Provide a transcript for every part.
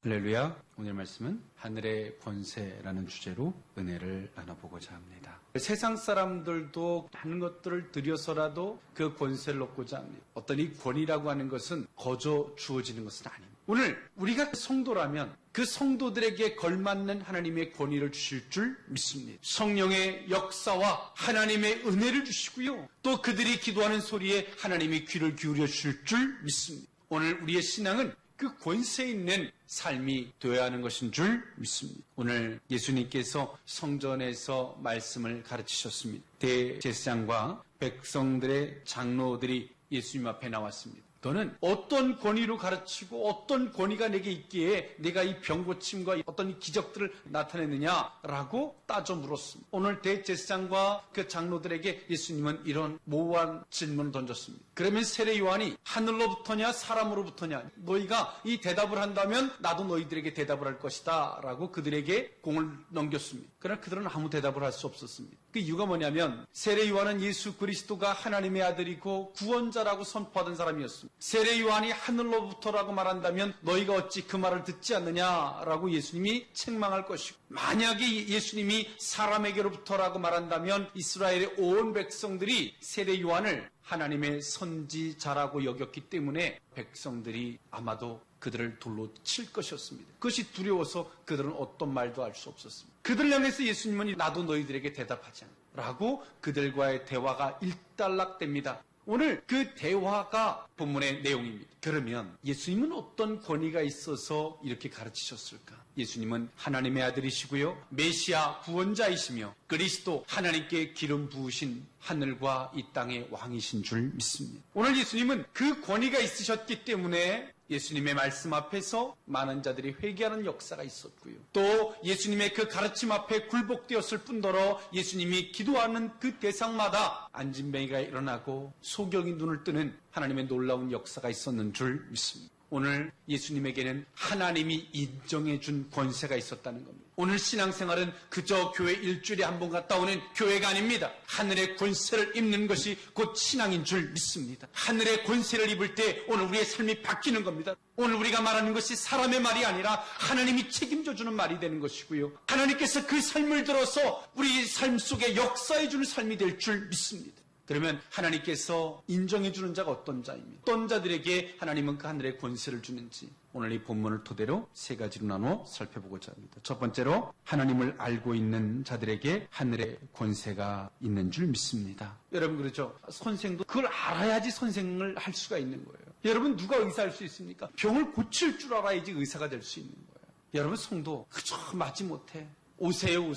할렐루야. 오늘 말씀은 하늘의 권세라는 주제로 은혜를 나눠보고자 합니다. 세상 사람들도 많은 것들을 들여서라도 그 권세를 얻고자 합니다. 어떤 이 권위라고 하는 것은 거저 주어지는 것은 아닙니다. 오늘 우리가 성도라면 그 성도들에게 걸맞는 하나님의 권위를 주실 줄 믿습니다. 성령의 역사와 하나님의 은혜를 주시고요. 또 그들이 기도하는 소리에 하나님이 귀를 기울여 주실 줄 믿습니다. 오늘 우리의 신앙은 그 권세 있는 삶이 되어야 하는 것인 줄 믿습니다. 오늘 예수님께서 성전에서 말씀을 가르치셨습니다. 대제사장과 백성들의 장로들이 예수님 앞에 나왔습니다. 너는 어떤 권위로 가르치고 어떤 권위가 내게 있기에 내가 이 병고침과 어떤 기적들을 나타냈느냐라고 따져 물었습니다. 오늘 대제사장과 그 장로들에게 예수님은 이런 모호한 질문을 던졌습니다. 그러면 세례 요한이 하늘로부터냐 사람으로부터냐, 너희가 이 대답을 한다면 나도 너희들에게 대답을 할 것이다 라고 그들에게 공을 넘겼습니다. 그러나 그들은 아무 대답을 할 수 없었습니다. 그 이유가 뭐냐면 세례 요한은 예수 그리스도가 하나님의 아들이고 구원자라고 선포하던 사람이었습니다. 세례 요한이 하늘로부터라고 말한다면 너희가 어찌 그 말을 듣지 않느냐라고 예수님이 책망할 것이고, 만약에 예수님이 사람에게로부터라고 말한다면 이스라엘의 온 백성들이 세례 요한을 하나님의 선지자라고 여겼기 때문에 백성들이 아마도 그들을 돌로 칠 것이었습니다. 그것이 두려워서 그들은 어떤 말도 할 수 없었습니다. 그들을 향해서 예수님은 나도 너희들에게 대답하지 않아 라고 그들과의 대화가 일단락됩니다. 오늘 그 대화가 본문의 내용입니다. 그러면 예수님은 어떤 권위가 있어서 이렇게 가르치셨을까? 예수님은 하나님의 아들이시고요, 메시아 구원자이시며 그리스도 하나님께 기름 부으신 하늘과 이 땅의 왕이신 줄 믿습니다. 오늘 예수님은 그 권위가 있으셨기 때문에 예수님의 말씀 앞에서 많은 자들이 회개하는 역사가 있었고요. 또 예수님의 그 가르침 앞에 굴복되었을 뿐더러 예수님이 기도하는 그 대상마다 안진뱅이가 일어나고 소경이 눈을 뜨는 하나님의 놀라운 역사가 있었는 줄 믿습니다. 오늘 예수님에게는 하나님이 인정해 준 권세가 있었다는 겁니다. 오늘 신앙생활은 그저 교회 일주일에 한 번 갔다 오는 교회가 아닙니다. 하늘의 권세를 입는 것이 곧 신앙인 줄 믿습니다. 하늘의 권세를 입을 때 오늘 우리의 삶이 바뀌는 겁니다. 오늘 우리가 말하는 것이 사람의 말이 아니라 하나님이 책임져 주는 말이 되는 것이고요. 하나님께서 그 삶을 들어서 우리 삶 속에 역사해 주는 삶이 될 줄 믿습니다. 그러면 하나님께서 인정해 주는 자가 어떤 자입니까? 어떤 자들에게 하나님은 그 하늘의 권세를 주는지 오늘 이 본문을 토대로 세 가지로 나눠 살펴보고자 합니다. 첫 번째로 하나님을 알고 있는 자들에게 하늘의 권세가 있는 줄 믿습니다. 여러분 그렇죠? 선생도 그걸 알아야지 선생을 할 수가 있는 거예요. 여러분 누가 의사할 수 있습니까? 병을 고칠 줄 알아야지 의사가 될 수 있는 거예요. 여러분 성도 그저 맞지 못해. 오세요.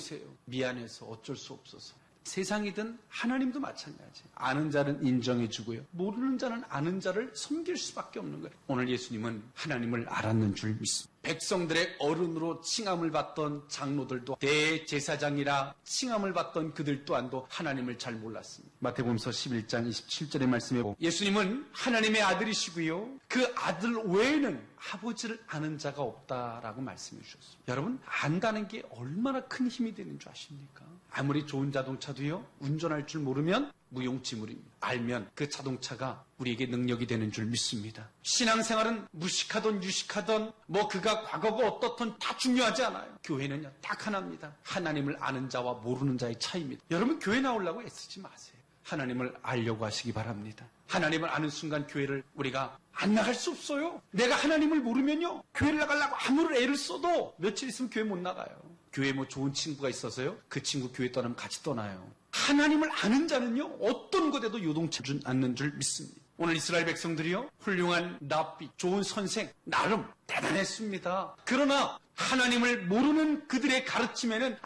미안해서 어쩔 수 없어서. 세상이든 하나님도 마찬가지. 아는 자는 인정해 주고요, 모르는 자는 아는 자를 섬길 수밖에 없는 거예요. 오늘 예수님은 하나님을 알았는 줄 믿습니다. 백성들의 어른으로 칭함을 받던 장로들도, 대제사장이라 칭함을 받던 그들 또한도 하나님을 잘 몰랐습니다. 마태복음서 11장 27절의 말씀에 보면 예수님은 하나님의 아들이시고요, 그 아들 외에는 아버지를 아는 자가 없다라고 말씀해 주셨습니다. 여러분 안다는 게 얼마나 큰 힘이 되는 줄 아십니까? 아무리 좋은 자동차도요, 운전할 줄 모르면 무용지물입니다. 알면 그 자동차가 우리에게 능력이 되는 줄 믿습니다. 신앙생활은 무식하던 유식하던 그가 과거가 어떻든 다 중요하지 않아요. 교회는요 딱 하나입니다. 하나님을 아는 자와 모르는 자의 차이입니다. 여러분 교회 나오려고 애쓰지 마세요. 하나님을 알려고 하시기 바랍니다. 하나님을 아는 순간 교회를 우리가 안 나갈 수 없어요. 내가 하나님을 모르면요, 교회를 나가려고 아무리 애를 써도 며칠 있으면 교회 못 나가요. 교회에 좋은 친구가 있어서요, 그 친구 교회 떠나면 같이 떠나요. 하나님을 아는 자는요 어떤 것에도 요동치지 않는 줄 믿습니다. 오늘 이스라엘 백성들이요 훌륭한 랍비, 좋은 선생, 나름 대단했습니다. 그러나 하나님을 모르는 그들의 가르침에는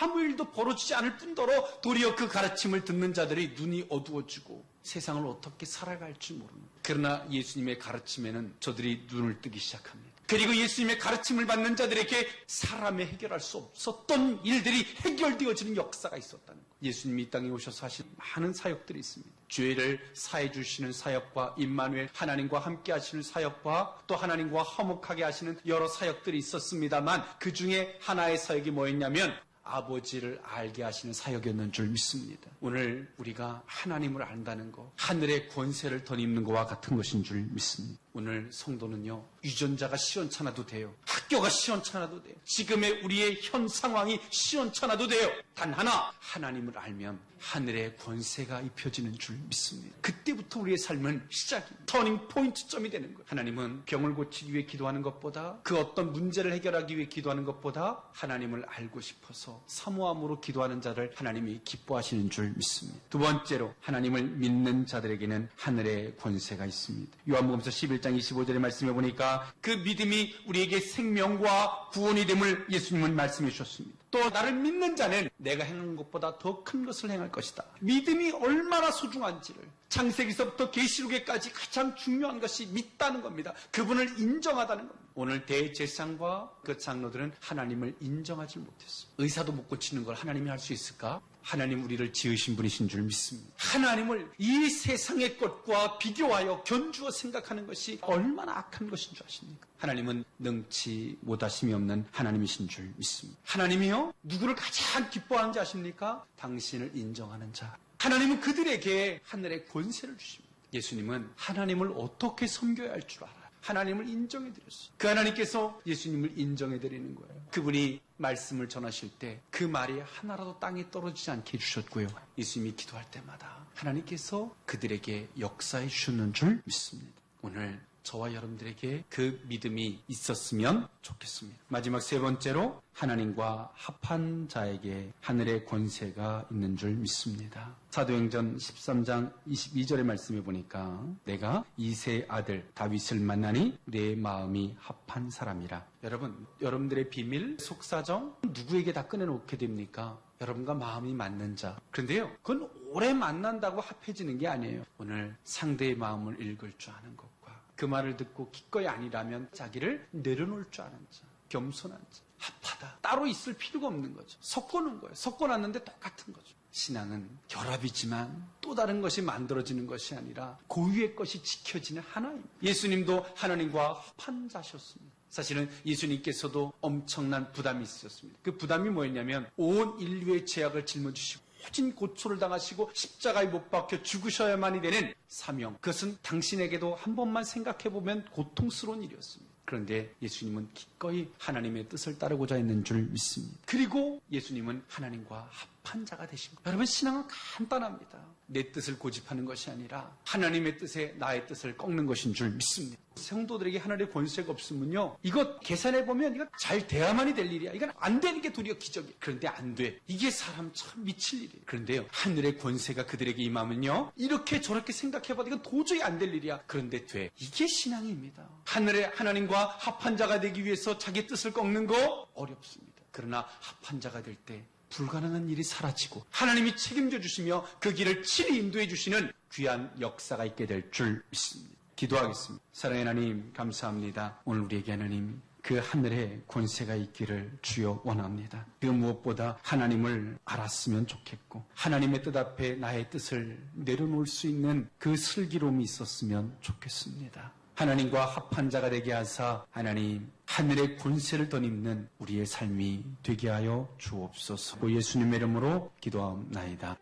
아무 일도 벌어지지 않을 뿐더러 도리어 그 가르침을 듣는 자들이 눈이 어두워지고 세상을 어떻게 살아갈지 모르는, 그러나 예수님의 가르침에는 저들이 눈을 뜨기 시작합니다. 그리고 예수님의 가르침을 받는 자들에게 사람이 해결할 수 없었던 일들이 해결되어지는 역사가 있었다는 거예요. 예수님이 이 땅에 오셔서 하신 많은 사역들이 있습니다. 죄를 사해 주시는 사역과 임마누엘 하나님과 함께 하시는 사역과 또 하나님과 화목하게 하시는 여러 사역들이 있었습니다만 그 중에 하나의 사역이 뭐였냐면 아버지를 알게 하시는 사역이었는 줄 믿습니다. 오늘 우리가 하나님을 안다는 것, 하늘의 권세를 덧입는 것과 같은 것인 줄 믿습니다. 오늘 성도는요, 유전자가 시원찮아도 돼요. 학교가 시원찮아도 돼요. 지금의 우리의 현 상황이 시원찮아도 돼요. 단 하나, 하나님을 알면 하늘의 권세가 입혀지는 줄 믿습니다. 그때부터 우리의 삶은 시작입니다. 터닝 포인트점이 되는 거예요. 하나님은 병을 고치기 위해 기도하는 것보다, 그 어떤 문제를 해결하기 위해 기도하는 것보다 하나님을 알고 싶어서 사모함으로 기도하는 자를 하나님이 기뻐하시는 줄 믿습니다. 두 번째로, 하나님을 믿는 자들에게는 하늘의 권세가 있습니다. 요한복음서 11장 25절의 말씀에 보니까 그 믿음이 우리에게 생명과 구원이 됨을 예수님은 말씀해 주셨습니다. 또 나를 믿는 자는 내가 행한 것보다 더 큰 것을 행할 것이다. 믿음이 얼마나 소중한지를, 창세기서부터 계시록에까지 가장 중요한 것이 믿다는 겁니다. 그분을 인정하다는 겁니다. 오늘 대제사장과 그 장로들은 하나님을 인정하지 못했어요. 의사도 못 고치는 걸 하나님이 할 수 있을까? 하나님 우리를 지으신 분이신 줄 믿습니다. 하나님을 이 세상의 것과 비교하여 견주어 생각하는 것이 얼마나 악한 것인 줄 아십니까? 하나님은 능치 못하심이 없는 하나님이신 줄 믿습니다. 하나님이요, 누구를 가장 기뻐하는지 아십니까? 당신을 인정하는 자. 하나님은 그들에게 하늘의 권세를 주십니다. 예수님은 하나님을 어떻게 섬겨야 할 줄 알아요. 하나님을 인정해드렸어요. 그 하나님께서 예수님을 인정해드리는 거예요. 그분이 말씀을 전하실 때 그 말이 하나라도 땅에 떨어지지 않게 해주셨고요. 예수님이 기도할 때마다 하나님께서 그들에게 역사해 주셨는 줄 믿습니다. 오늘 저와 여러분들에게 그 믿음이 있었으면 좋겠습니다. 마지막 세 번째로, 하나님과 합한 자에게 하늘의 권세가 있는 줄 믿습니다. 사도행전 13장 22절의 말씀에 보니까 내가 이새의 아들 다윗을 만나니 내 마음이 합한 사람이라. 여러분, 여러분들의 비밀, 속사정 누구에게 다 꺼내놓게 됩니까? 여러분과 마음이 맞는 자. 그런데요, 그건 오래 만난다고 합해지는 게 아니에요. 오늘 상대의 마음을 읽을 줄 아는 것과 그 말을 듣고 기꺼이 아니라면 자기를 내려놓을 줄 아는 자, 겸손한 자, 합하다. 따로 있을 필요가 없는 거죠. 섞어놓은 거예요. 섞어놨는데 똑같은 거죠. 신앙은 결합이지만 또 다른 것이 만들어지는 것이 아니라 고유의 것이 지켜지는 하나입니다. 예수님도 하나님과 합한 자셨습니다. 사실은 예수님께서도 엄청난 부담이 있으셨습니다. 그 부담이 뭐였냐면 온 인류의 죄악을 짊어지시고 모진 고초를 당하시고 십자가에 못 박혀 죽으셔야만이 되는 사명. 그것은 당신에게도 한 번만 생각해보면 고통스러운 일이었습니다. 그런데 예수님은 기꺼이 하나님의 뜻을 따르고자 했는 줄 믿습니다. 그리고 예수님은 하나님과 합한 자가 되신 거예요. 여러분, 신앙은 간단합니다. 내 뜻을 고집하는 것이 아니라 하나님의 뜻에 나의 뜻을 꺾는 것인 줄 믿습니다. 성도들에게 하늘의 권세가 없으면요, 이거 계산해보면 이거 잘 돼야만이 될 일이야. 이건 안 되는 게 도리어 기적이야. 그런데 안 돼. 이게 사람 참 미칠 일이에요. 그런데요, 하늘의 권세가 그들에게 임하면요, 이렇게 저렇게 생각해봐도 이건 도저히 안 될 일이야. 그런데 돼. 이게 신앙입니다. 하늘의 하나님과 합한 자가 되기 위해서 자기 뜻을 꺾는 거 어렵습니다. 그러나 합한 자가 될 때 불가능한 일이 사라지고 하나님이 책임져 주시며 그 길을 친히 인도해 주시는 귀한 역사가 있게 될 줄 믿습니다. 기도하겠습니다. 사랑의 하나님, 감사합니다. 오늘 우리에게 하나님 그 하늘의 권세가 있기를 주여 원합니다. 그 무엇보다 하나님을 알았으면 좋겠고 하나님의 뜻 앞에 나의 뜻을 내려놓을 수 있는 그 슬기로움이 있었으면 좋겠습니다. 하나님과 합한 자가 되게 하사 하나님 하늘의 권세를 덧입는 우리의 삶이 되게 하여 주옵소서. 예수님의 이름으로 기도하옵나이다.